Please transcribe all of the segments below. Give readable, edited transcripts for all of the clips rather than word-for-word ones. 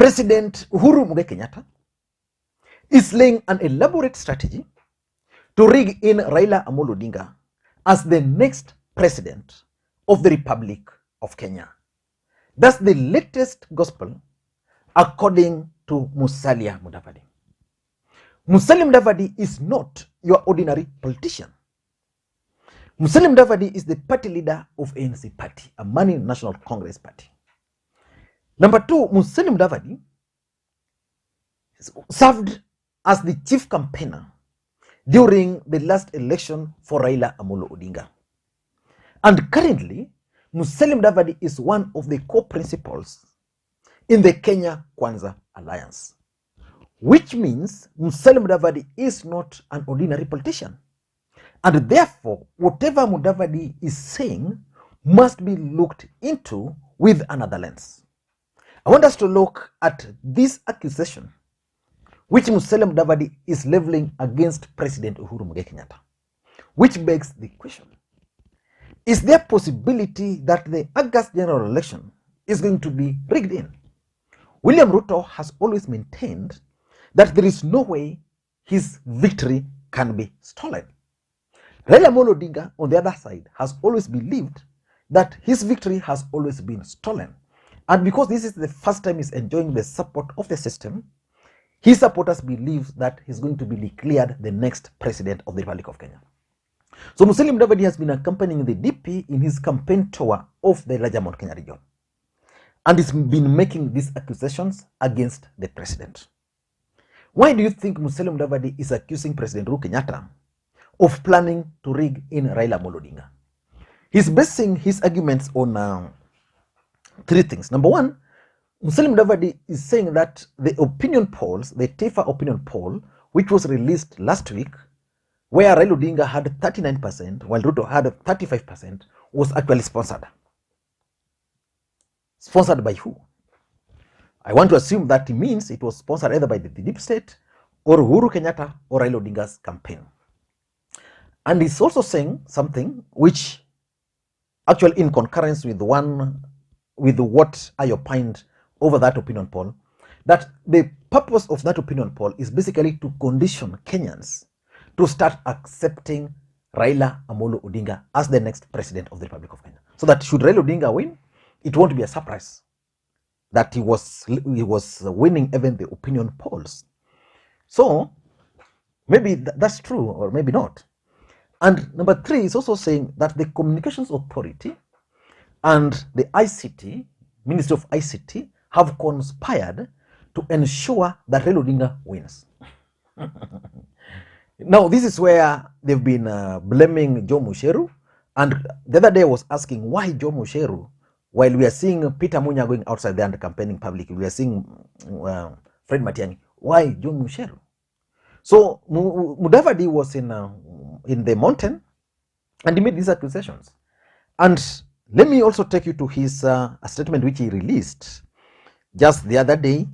President Uhuru Kenyatta is laying an elaborate strategy to rig in Raila Odinga as the next president of the Republic of Kenya. That's the latest gospel according to Musalia Mudavadi. Musalia Mudavadi is not your ordinary politician. Musalia Mudavadi is the party leader of ANC party, a Amani National Congress party. Number two, Musalia Mudavadi served as the chief campaigner during the last election for Raila Odinga. And currently, Musalia Mudavadi is one of the co-principals in the Kenya Kwanza Alliance, which means Musalia Mudavadi is not an ordinary politician. And therefore, whatever Mudavadi is saying must be looked into with another lens. I want us to look at this accusation which Musalia Mudavadi is leveling against President Uhuru Kenyatta, which begs the question: is there possibility that the August general election is going to be rigged in? William Ruto has always maintained that there is no way his victory can be stolen. Raila Odinga, on the other side, has always believed that his victory has always been stolen. And because this is the first time he's enjoying the support of the system, his supporters believe that he's going to be declared the next president of the Republic of Kenya. So Musalia Mudavadi has been accompanying the DP in his campaign tour of the larger Mount Kenya region. And he's been making these accusations against the president. Why do you think Musalia Mudavadi is accusing President Uhuru Kenyatta of planning to rig in Raila Odinga? He's basing his arguments on three things. Number one, Musalia Mudavadi is saying that the opinion polls, the TIFA opinion poll, which was released last week, where Raila Odinga had 39%, while Ruto had 35%, was actually sponsored. Sponsored by who? I want to assume that it means it was sponsored either by the deep state or Uhuru Kenyatta or Raila Odinga's campaign. And he's also saying something which actually in concurrence with what I opined over that opinion poll, that the purpose of that opinion poll is basically to condition Kenyans to start accepting Raila Odinga as the next president of the Republic of Kenya. So that should Raila Odinga win, it won't be a surprise that he was winning even the opinion polls. So maybe that's true or maybe not. And number three is also saying that the Communications Authority and the ICT, Ministry of ICT, have conspired to ensure that Raila Odinga wins. Now, this is where they've been blaming Joe Musheru. And the other day I was asking, why Joe Musheru? While we are seeing Peter Munya going outside there and campaigning publicly, we are seeing Fred Matiang'i. Why Joe Musheru? So Mudavadi was in the mountain and he made these accusations. And let me also take you to his a statement which he released just the other day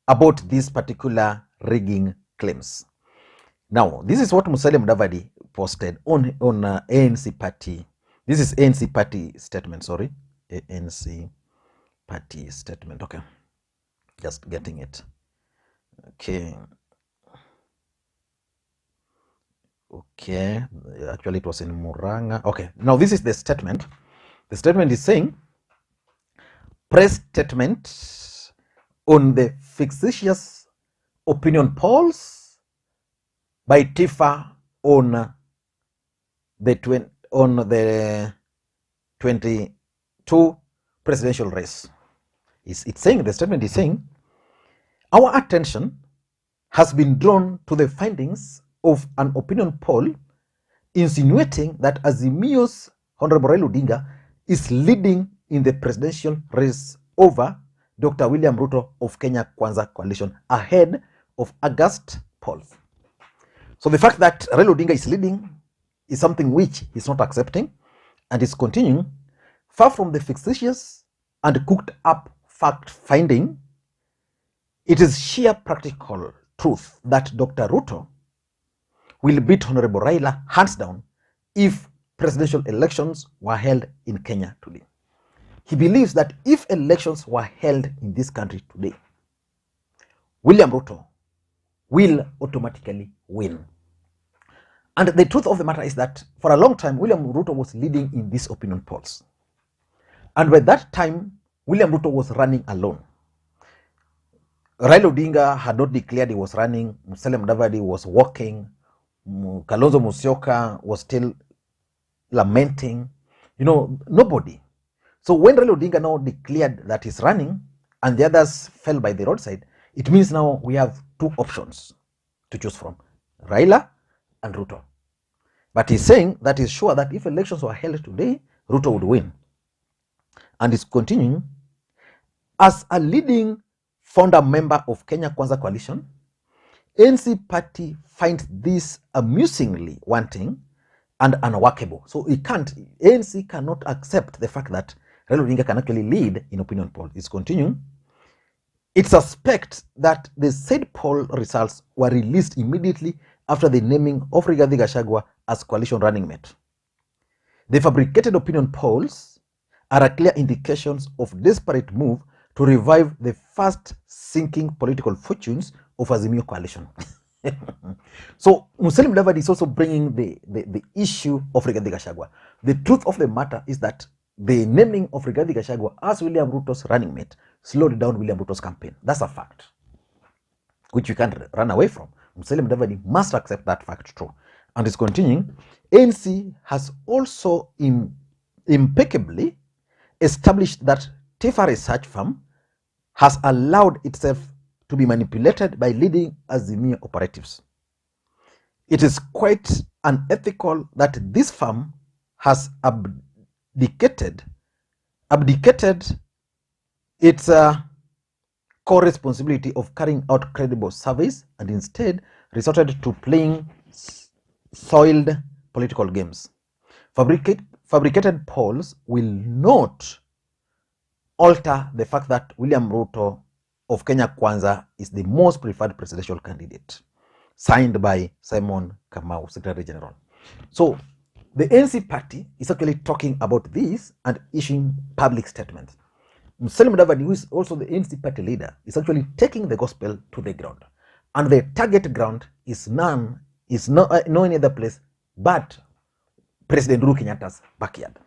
about these particular rigging claims. Now, this is what Musalia Mudavadi posted on ANC party. This is ANC party statement, sorry. ANC party statement. Okay. Just getting it. Okay. Okay. Actually, it was in Muranga. Okay. Now, this is the statement. The statement is saying, press statement on the fictitious opinion polls by TIFA on the 22 presidential race. It's saying, the statement is saying, our attention has been drawn to the findings of an opinion poll insinuating that Azimio's Honorable Raila Odinga is leading in the presidential race over Dr. William Ruto of Kenya Kwanza Coalition ahead of August polls. So the fact that Raila Odinga is leading is something which he's not accepting and is continuing. Far from the fictitious and cooked up fact finding, it is sheer practical truth that Dr. Ruto will beat Honorable Raila hands down if presidential elections were held in Kenya today. he believes that if elections were held in this country today, William Ruto will automatically win. And the truth of the matter is that for a long time, William Ruto was leading in these opinion polls. And by that time, William Ruto was running alone. Raila Odinga had not declared he was running. Musalia Mudavadi was walking. Kalonzo Musyoka was still lamenting. Nobody. So when Raila Odinga now declared that he's running and the others fell by the roadside, it means now we have two options to choose from, Raila and Ruto. But he's saying that he's sure that if elections were held today, Ruto would win. And he's continuing, as a leading founder member of Kenya Kwanza Coalition, ANC party finds this amusingly wanting and unworkable. So ANC cannot accept the fact that Raila Odinga can actually lead in opinion poll. It's continuing. It suspects that the said poll results were released immediately after the naming of Rigathi Gachagua as coalition running mate. The fabricated opinion polls are a clear indications of desperate move to revive the fast sinking political fortunes of Azimio coalition. So Musalia Mudavadi is also bringing the issue of Rigathi Gachagua. The truth of the matter is that the naming of Rigathi Gachagua as William Ruto's running mate slowed down William Ruto's campaign. That's a fact, which you can't run away from. Musalia Mudavadi must accept that fact true. And is continuing, ANC has also impeccably established that Tifa research firm has allowed itself to be manipulated by leading Azimio operatives. It is quite unethical that this firm has abdicated its core responsibility of carrying out credible surveys and instead resorted to playing soiled political games. Fabricated polls will not alter the fact that William Ruto of Kenya Kwanza is the most preferred presidential candidate, signed by Simon Kamau, Secretary General. So the ANC party is actually talking about this and issuing public statements. Musalia Mudavadi, who is also the ANC party leader, is actually taking the gospel to the ground. And the target ground is no any other place but President Uhuru Kenyatta's backyard.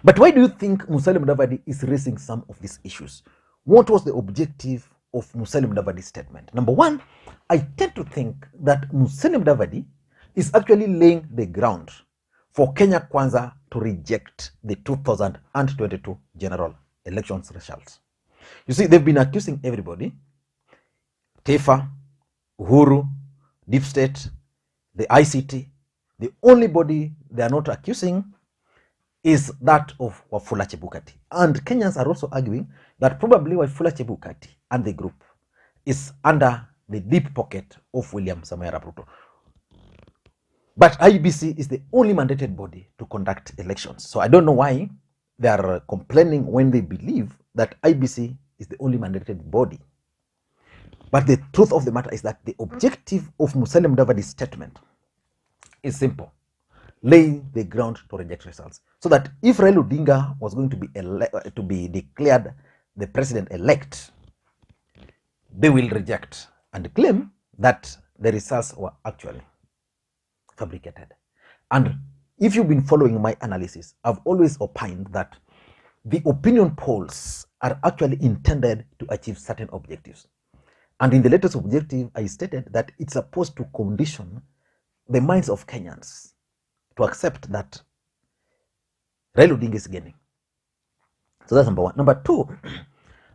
But why do you think Musalia Mudavadi is raising some of these issues? What was the objective of Musalia Mudavadi's statement? Number one, I tend to think that Musalia Mudavadi is actually laying the ground for Kenya Kwanza to reject the 2022 general elections results. You see, they've been accusing everybody, Tifa, Uhuru, Deep State, the ICT. The only body they are not accusing is that of Wafula Chebukati. And Kenyans are also arguing that probably Wafula Chebukati and the group is under the deep pocket of William Samoei Arap Ruto. But IEBC is the only mandated body to conduct elections. So I don't know why they are complaining when they believe that IEBC is the only mandated body. But the truth of the matter is that the objective of Musalia Mudavadi's statement is simple: lay the ground to reject results. So that if Raila Odinga was going to be declared the president-elect, they will reject and claim that the results were actually fabricated. And if you've been following my analysis, I've always opined that the opinion polls are actually intended to achieve certain objectives. And in the latest objective, I stated that it's supposed to condition the minds of Kenyans to accept that Raila Odinga is gaining. So that's number one. Number two, I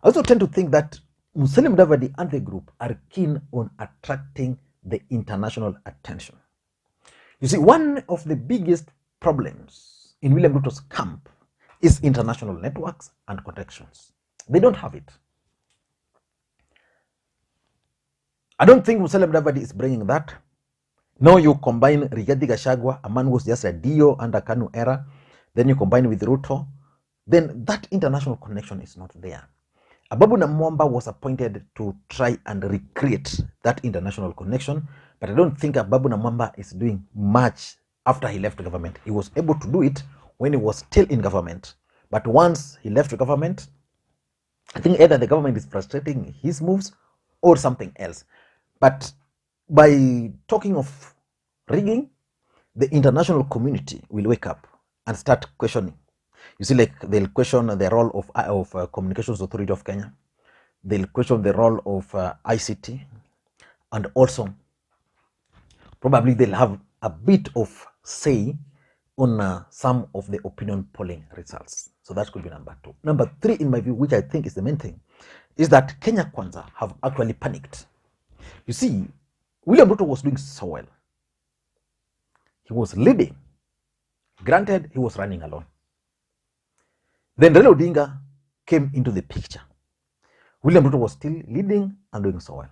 also tend to think that Musalia Mudavadi and the group are keen on attracting the international attention. You see, one of the biggest problems in William Ruto's camp is international networks and connections. They don't have it. I don't think Musalia Mudavadi is bringing that. Now you combine Rigathi Gachagua, a man who was just a DO under Kanu era, then you combine with Ruto, then that international connection is not there. Ababu Namwamba was appointed to try and recreate that international connection, but I don't think Ababu Namwamba is doing much after he left government. He was able to do it when he was still in government, But once he left the government, I think either the government is frustrating his moves or something else. But by talking of rigging, the international community will wake up and start questioning. You see, like they'll question the role of Communications Authority of Kenya. They'll question the role of ICT, and also probably they'll have a bit of say on some of the opinion polling results. So that could be number two. Number three, in my view, which I think is the main thing, is that Kenya Kwanza have actually panicked. You see, William Ruto was doing so well. He was leading. Granted, he was running alone. Then Raila Odinga came into the picture. William Ruto was still leading and doing so well.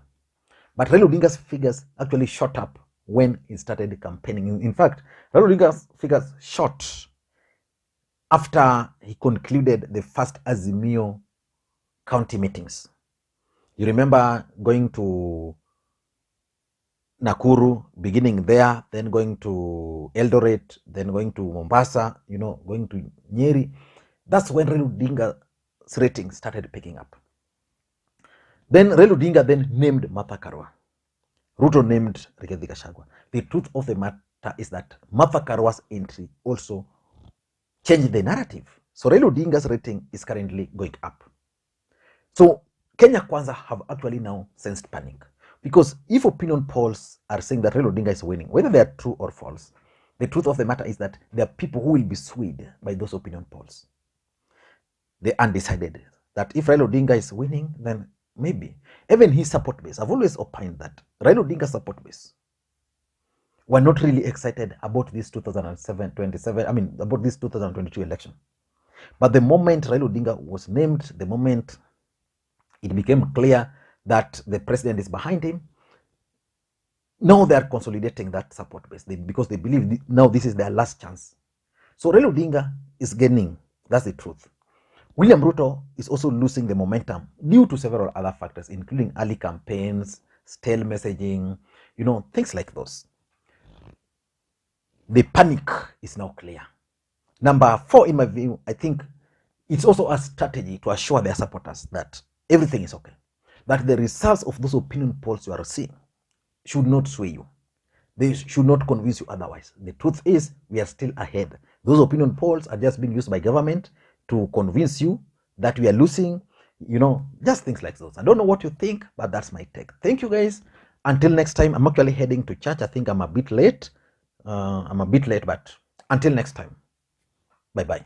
But Raila Odinga's figures actually shot up when he started campaigning. In fact, Raila Odinga's figures shot after he concluded the first Azimio county meetings. You remember going to Nakuru, beginning there, then going to Eldoret, then going to Mombasa, going to Nyeri. That's when Raila Odinga's rating started picking up. Then Raila Odinga then named Martha Karua. Ruto named Rigathi Gachagua. The truth of the matter is that Martha Karua's entry also changed the narrative. So Raila Odinga's rating is currently going up. So Kenya Kwanza have actually now sensed panic. Because if opinion polls are saying that Raila Odinga is winning, whether they are true or false, the truth of the matter is that there are people who will be swayed by those opinion polls. The undecided. That if Raila Odinga is winning, then maybe. Even his support base, I've always opined that Raila Odinga's support base were not really excited about this 2022 election. But the moment Raila Odinga was named, the moment it became clear that the president is behind him, now they are consolidating that support base because they believe now this is their last chance. So Raila Odinga is gaining. That's the truth. William Ruto is also losing the momentum due to several other factors, including early campaigns, stale messaging, things like those. The panic is now clear. Number four, in my view, I think it's also a strategy to assure their supporters that everything is okay. That the results of those opinion polls you are seeing should not sway you. They should not convince you otherwise. The truth is, we are still ahead. Those opinion polls are just being used by government to convince you that we are losing, just things like those. I don't know what you think, but that's my take. Thank you, guys. Until next time, I'm actually heading to church. I think I'm a bit late. But until next time, bye-bye.